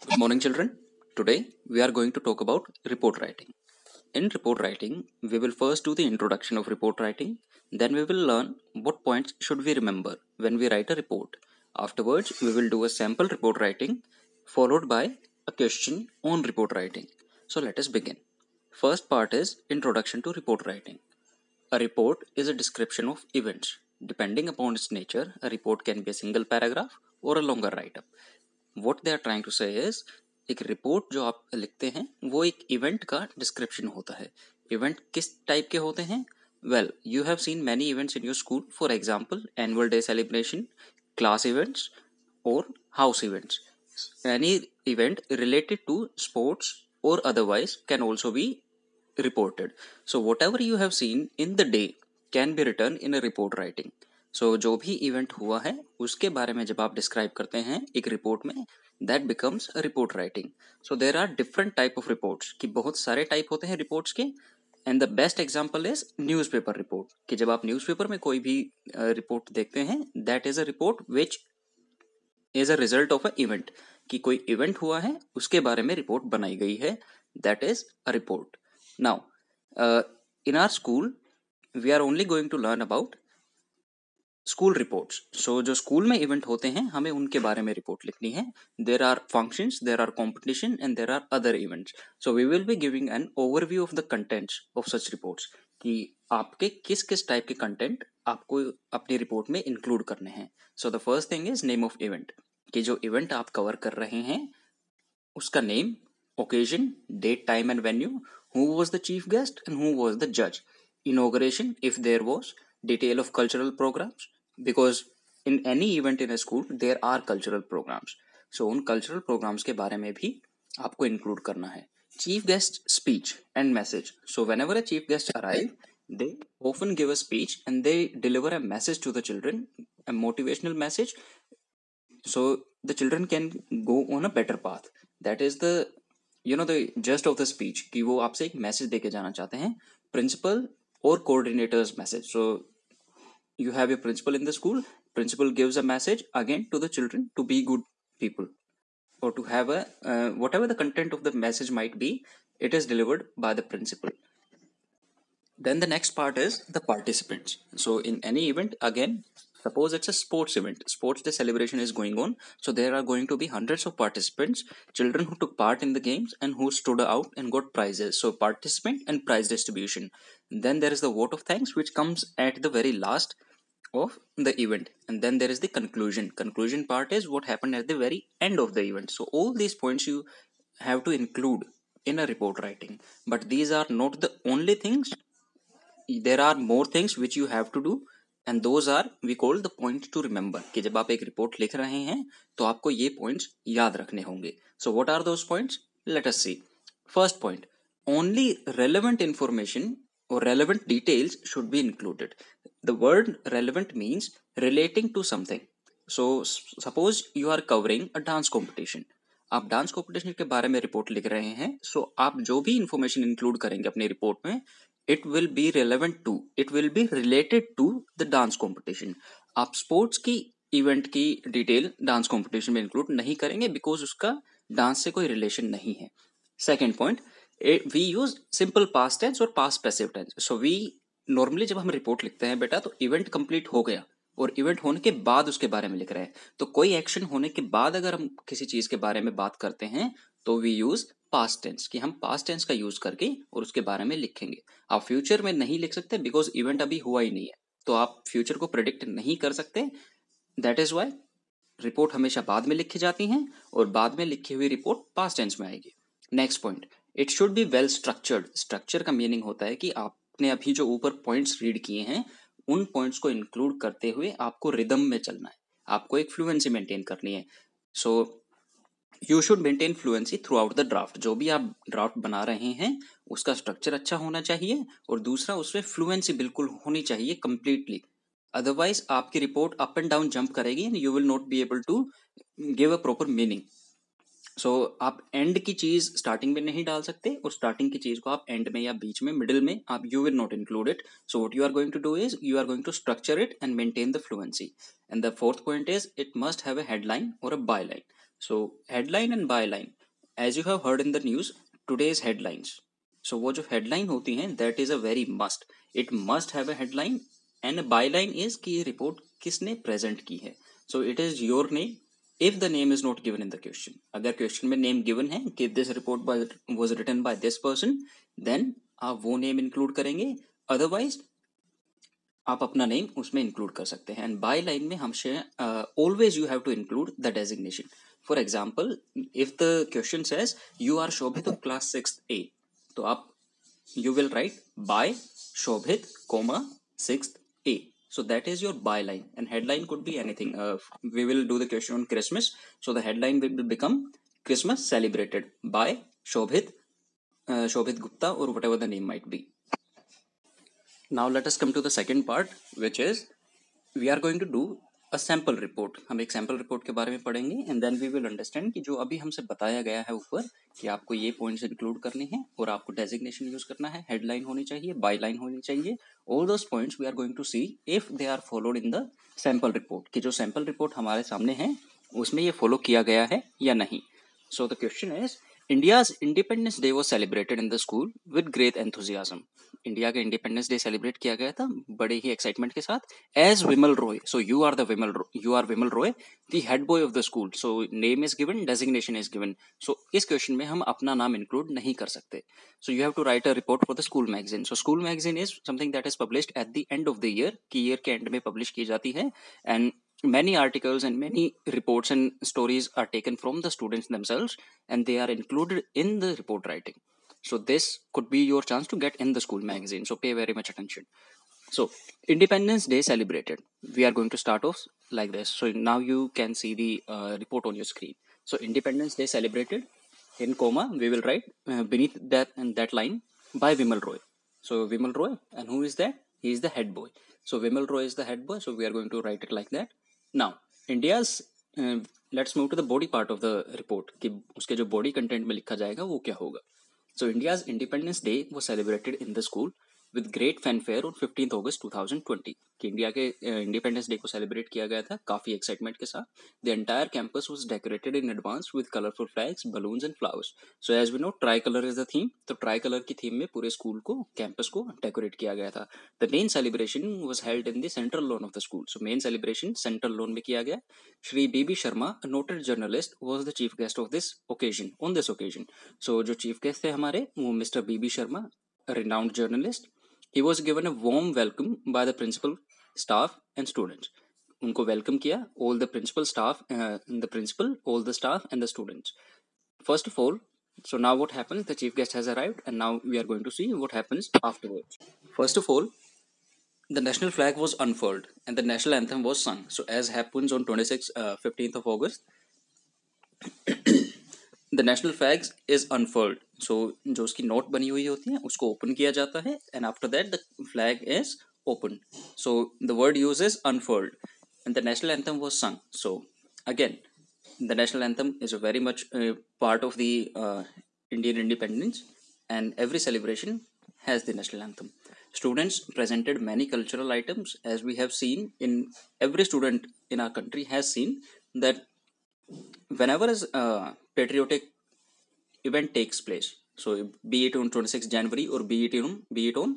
Good morning, children. Today we are going to talk about report writing. In report writing, we will first do the introduction of report writing, then we will learn what points should we remember when we write a report. Afterwards, we will do a sample report writing followed by a question on report writing. So let us begin. First part is introduction to report writing. A report is a description of events. Depending upon its nature, a report can be a single paragraph or a longer write-up. What they are trying to say is एक report जो आप लिखते हैं वो एक event का description होता है. इवेंट किस टाइप के होते हैं? Well, you have seen many events in your school. For example, annual day celebration, class events और house events. Any event related to sports or otherwise can also be reported. So whatever you have seen in the day can be written in a report writing. So जो भी event हुआ है उसके बारे में जब आप डिस्क्राइब करते हैं एक रिपोर्ट में, that becomes a report writing. So there are different type of reports, कि बहुत सारे टाइप होते हैं रिपोर्ट्स के. And the best example is newspaper report, कि जब आप न्यूज़पेपर में कोई भी रिपोर्ट देखते हैं, that is a report which is a result of a event, कि कोई इवेंट हुआ है उसके बारे में रिपोर्ट बनाई गई है. That is a report. Now in our school we are only going to learn about school reports. So जो स्कूल में इवेंट होते हैं हमें उनके बारे में रिपोर्ट लिखनी है. There are functions, there are competition and there are other events. So we will be giving an overview of the contents of such reports, कि आपके किस किस टाइप के कंटेंट आपको अपनी रिपोर्ट में इंक्लूड करने हैं. So the first thing is name of event, कि जो इवेंट आप कवर कर रहे हैं उसका name, occasion, date, time and venue, who was the chief guest and who was the जज, inauguration if there was, detail of cultural programs, because in any event in a school there are cultural programs. So उन cultural programmes के बारे में भी आपको include करना है. Chief guest speech and message. So when ever a chief guest arrive, they often give a speech and they deliver a message to the children, a motivational message, so the children can go on a better path. That is the the gist of the speech, कि वो आपसे एक message देके जाना चाहते हैं. Principal और coordinators message. So you have a principal in the school. Principal gives a message again to the children to be good people, or to have a whatever the content of the message might be, it is delivered by the principal. Then the next part is the participants. So in any event, again, suppose it's a sports event, sports day celebration is going on, so there are going to be hundreds of participants, children who took part in the games and who stood out and got prizes. So participant and prize distribution. Then there is the vote of thanks, which comes at the very last of the event, and then there is the conclusion part is what happened at the very end of the event. So all these points you have to include in a report writing, but these are not the only things. There are more things which you have to do, and those are we call the point to remember, कि जब आप एक report लिख रहे हैं तो आपको ये पॉइंट्स याद रखने होंगे. So what are those points? Let us see. First point, only relevant information or relevant details should be included. The word relevant means relating to something. So suppose you are covering a dance competition. आप dance competition के बारे में report लिख रहे हैं, सो आप जो भी इंफॉर्मेशन इंक्लूड करेंगे अपनी रिपोर्ट में, it will be relevant to, it will be related to the dance competition. आप स्पोर्ट्स की इवेंट की डिटेल डांस कॉम्पिटिशन में इंक्लूड नहीं करेंगे, बिकॉज उसका डांस से कोई रिलेशन नहीं है. Second point, we use simple past tense और past passive tense. So we normally जब हम रिपोर्ट लिखते हैं बेटा, तो इवेंट कंप्लीट हो गया और इवेंट होने के बाद उसके बारे में लिख रहे हैं. तो कोई एक्शन होने के बाद अगर हम किसी चीज के बारे में बात करते हैं तो वी यूज पास्ट टेंस, कि हम पास्ट टेंस का यूज करके और उसके बारे में लिखेंगे. आप फ्यूचर में नहीं लिख सकते, बिकॉज इवेंट अभी हुआ ही नहीं है, तो आप फ्यूचर को प्रेडिक्ट नहीं कर सकते. दैट इज वाई रिपोर्ट हमेशा बाद में लिखी जाती हैं और बाद में लिखी हुई रिपोर्ट पास्ट टेंस में आएगी. Next point, it should be well structured. Structure का मीनिंग होता है कि आपने अभी जो ऊपर पॉइंट्स रीड किए हैं उन पॉइंट्स को इंक्लूड करते हुए आपको रिदम में चलना है, आपको एक फ्लुएंसी मेंटेन करनी है. So you should maintain fluency through out the draft. जो भी आप ड्राफ्ट बना रहे हैं उसका स्ट्रक्चर अच्छा होना चाहिए, और दूसरा उसमें फ्लुएंसी बिल्कुल होनी चाहिए कंप्लीटली. अदरवाइज आपकी report up and down jump करेगी and you will not be able to give a proper meaning. So आप एंड की चीज स्टार्टिंग में नहीं डाल सकते, और स्टार्टिंग की चीज को आप एंड में या बीच में मिडिल में आप you will not include it. So what you are going to do is you are going to structure it and maintain the fluency. And the fourth point is it must have a headline और a byline. So headline and byline, as you have heard in the news, today's headlines. So वो जो headline होती हैं, that is a very must. It must have a headline, and a byline is कि ये report किसने present की है. So it is your name if the name is not given in the question. अगर question में name given है कि this report was written by this person, then आप वो name include करेंगे. Otherwise आप अपना नेम उसमें इंक्लूड कर सकते हैं. एंड बाय लाइन में हमसे always you have to include the designation. For example, if the question says you are Shobhit of class 6th A, तो आप you will write by Shobhit, comma 6th A. So that is your byline, and headline could be anything. We will do the question on Christmas, so the headline will become Christmas celebrated by Shobhit, Shobhit Gupta, or whatever the name might be. Now let us come to the second part, which is we are going to do a sample report. हम एक sample report के बारे में पढ़ेंगे, and then we will understand कि जो अभी हमसे बताया गया है ऊपर कि आपको ये points include करने हैं और आपको designation use करना है, headline होनी चाहिए, byline होनी चाहिए. All those points we are going to see if they are followed in the sample report. कि जो sample report हमारे सामने है उसमें ये follow किया गया है या नहीं. So the question is, India's Independence Day was celebrated in the school with great enthusiasm. India का इंडिपेंडेंस डे सेलिब्रेट किया गया था बड़े ही एक्साइटमेंट के साथ. As Vimal Roy, so you are Vimal Roy, the head boy of the school. So name is given, designation is given. So इस question में हम अपना नाम इंक्लूड नहीं कर सकते. So you have to write a report for the school magazine. So school magazine is something that is published at the end of the year, कि year के एंड में पब्लिश की जाती है. And many articles and many reports and stories are taken from the students themselves, and they are included in the report writing. So this could be your chance to get in the school magazine, so pay very much attention. So Independence Day celebrated, we are going to start off like this. So now you can see the report on your screen. So Independence Day celebrated, in comma we will write beneath that line, by Vimal Roy. So Vimal Roy, and who is that? He is the head boy. So Vimal Roy is the head boy, so we are going to write it like that. Now India's let's move to the body part of the report, कि उसके जो body content में लिखा जाएगा वो क्या होगा. So India's Independence Day was celebrated in the school with great fanfare on 15th August 2020. कि इंडिया के इंडिपेंडेंस डे को सेलिब्रेट किया गया था काफ़ी एक्साइटमेंट के साथ. The entire campus was decorated in advance with colorful flags, balloons and flowers. So as we know, tri-color is the theme. तो tri-color की थीम में पूरे स्कूल को, कैंपस को डेकोरेट किया गया था. The main celebration was held in the central lawn of the school. So main celebration central lawn में किया गया. Shri B.B. Sharma, a noted journalist, was the chief guest of this occasion. On this occasion, so जो chief guest थे हमारे वो Mr. B.B. Sharma, a renowned journalist. He was given a warm welcome by the principal, staff and students. उनको welcome किया, all the principal staff, the principal, all the staff and the students. First of all, so now what happens? The chief guest has arrived, and now we are going to see what happens afterwards. First of all, the national flag was unfurled and the national anthem was sung. So as happens on 15th of August, the national flag is unfurled. So जो उसकी note बनी हुई होती है उसको open किया जाता है, and after that the flag is open. So the word use is unfurled and the national anthem was sung. So again the national anthem is a very much part of the Indian independence, and every celebration has the national anthem. Students presented many cultural items, as we have seen in every student in our country has seen that whenever a patriotic event takes place, so be it on 26th January or be it on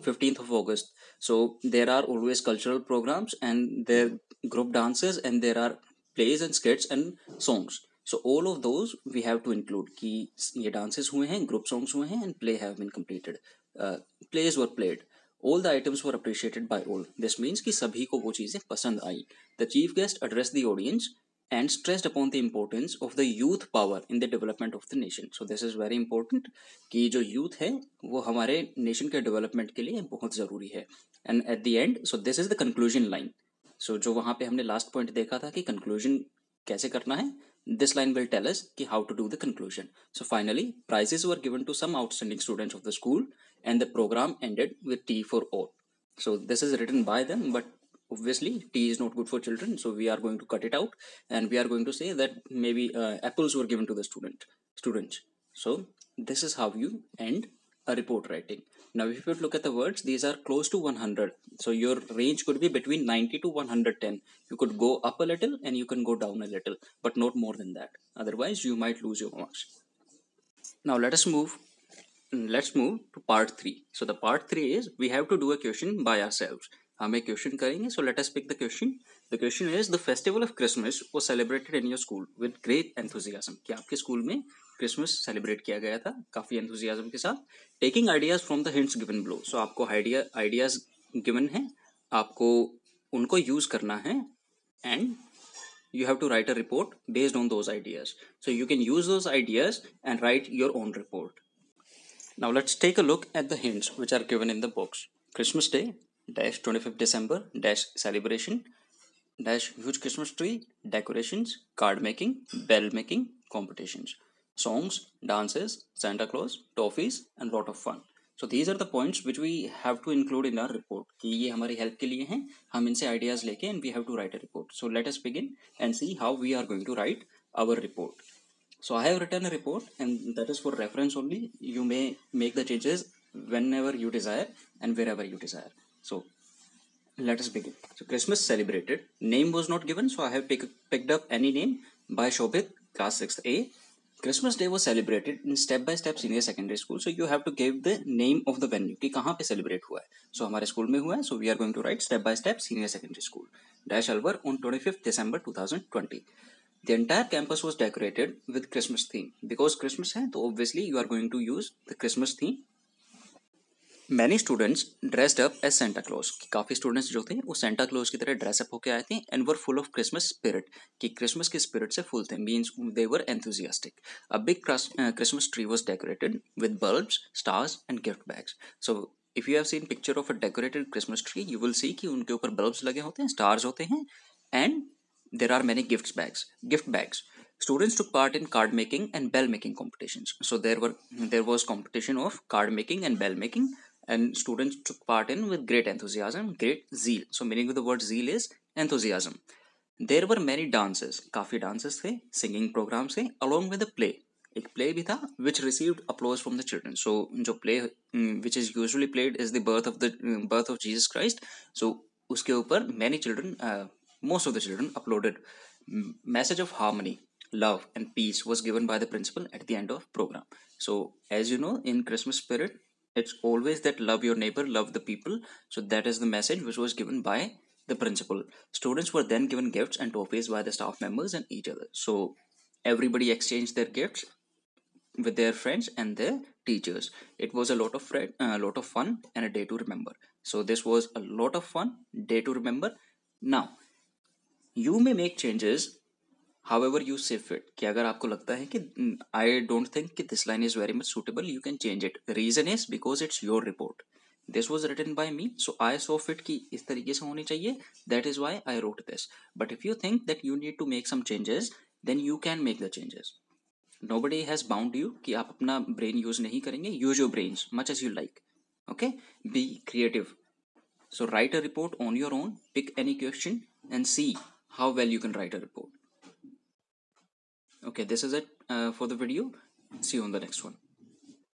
15th of August, so there are always cultural programs and there group dances and there are plays and skits and songs. So all of those we have to include कि ये dances हुए हैं, group songs हुए हैं, and play have been completed, plays were played, all the items were appreciated by all. This means कि सभी को वो चीज़ें पसंद आई. The chief guest addressed the audience and stressed upon the importance of the youth power in the development of the nation. So this is very important कि जो youth है वो हमारे nation के development के लिए बहुत ज़रूरी है. And at the end, so this is the conclusion line. So जो वहाँ पे हमने last point देखा था कि conclusion कैसे करना है, this line will tell us कि how to do the conclusion. So finally, prizes were given to some outstanding students of the school, and the program ended with tea for all. So this is written by them, but obviously tea is not good for children, so we are going to cut it out, and we are going to say that maybe apples were given to the students. So this is how you end a report writing. Now, if you look at the words, these are close to 100. So your range could be between 90 to 110. You could go up a little and you can go down a little, but not more than that. Otherwise, you might lose your marks. Now let's move to part 3. So the part 3 is we have to do a question by ourselves. हम एक question करेंगे. So let us pick the question. The question is, the festival of Christmas was celebrated in your school with great enthusiasm. कि आपके school में Christmas celebrate किया गया था काफ़ी एंथुजियाज्म के साथ. Taking ideas from the hints given below. So आपको आइडियाज गिवन है, आपको उनको यूज करना है, and you have to write a report based on those ideas. So you can use those ideas and write your own report. Now let's take a look at the hints which are given in the box. Christmas Day dash 25th December dash celebration dash huge Christmas tree, decorations, card making, bell making, competitions, songs, dances, Santa Claus, toffees, and lot of fun. So these are the points which we have to include in our report. कि ये हमारी help के लिए हैं, हम इनसे ideas लेके and we have to write a report. So let us begin and see how we are going to write our report. So I have written a report and that is for reference only. You may make the changes whenever you desire and wherever you desire. So let us begin. So Christmas celebrated. Name was not given, so I have picked up any name by Shobhit, class 6th A. Christmas Day was celebrated in step-by-step senior secondary school. So you have to give the name of the venue कि कहाँ पे celebrate हुआ है. So हमारे school में हुआ है. So we are going to write step-by-step senior secondary school. Dash Alwar on 25th December 2020. The entire campus was decorated with Christmas theme. Because Christmas है, तो obviously you are going to use the Christmas theme. Many students dressed up as Santa Claus. काफ़ी students जो थे वो Santa Claus की तरह dress up होके आए थे and were full of Christmas spirit. कि Christmas के spirit से full थे, means they were enthusiastic. A big Christmas tree was decorated with bulbs, stars and gift bags. So if you have seen picture of a decorated Christmas tree, you will see कि उनके ऊपर bulbs लगे होते हैं, stars होते हैं, and there are many gift bags. Students took part in card making and bell making competitions. So there was competition of card making and bell making, and students took part in with great enthusiasm, great zeal. So meaning of the word zeal is enthusiasm. There were many dances, काफी dances थे, singing programs थे, along with a play. एक play भी था which received applause from the children. So जो play which is usually played is the birth of Jesus Christ. So उसके ऊपर many children, most of the children uploaded. Message of harmony, love and peace was given by the principal at the end of program. So as you know, in Christmas spirit, it's always that love your neighbor, love the people. So that is the message which was given by the principal. Students were then given gifts and toffees by the staff members and each other. So everybody exchanged their gifts with their friends and their teachers. It was a lot of fun and a day to remember. So this was a lot of fun, day to remember. Now you may make changes however you see fit. कि अगर आपको लगता है कि I don't think कि this line is very much suitable, you can change it. The reason is because it's your report. This was written by me, so I saw fit कि इस तरीके से होनी चाहिए. That is why I wrote this. But if you think that you need to make some changes, then you can make the changes. Nobody has bound you कि आप अपना brain use नहीं करेंगे. Use your brains much as you like. Okay? Be creative. So write a report on your own. Pick any question and see how well you can write a report. Okay, this is it for the video. See you on the next one.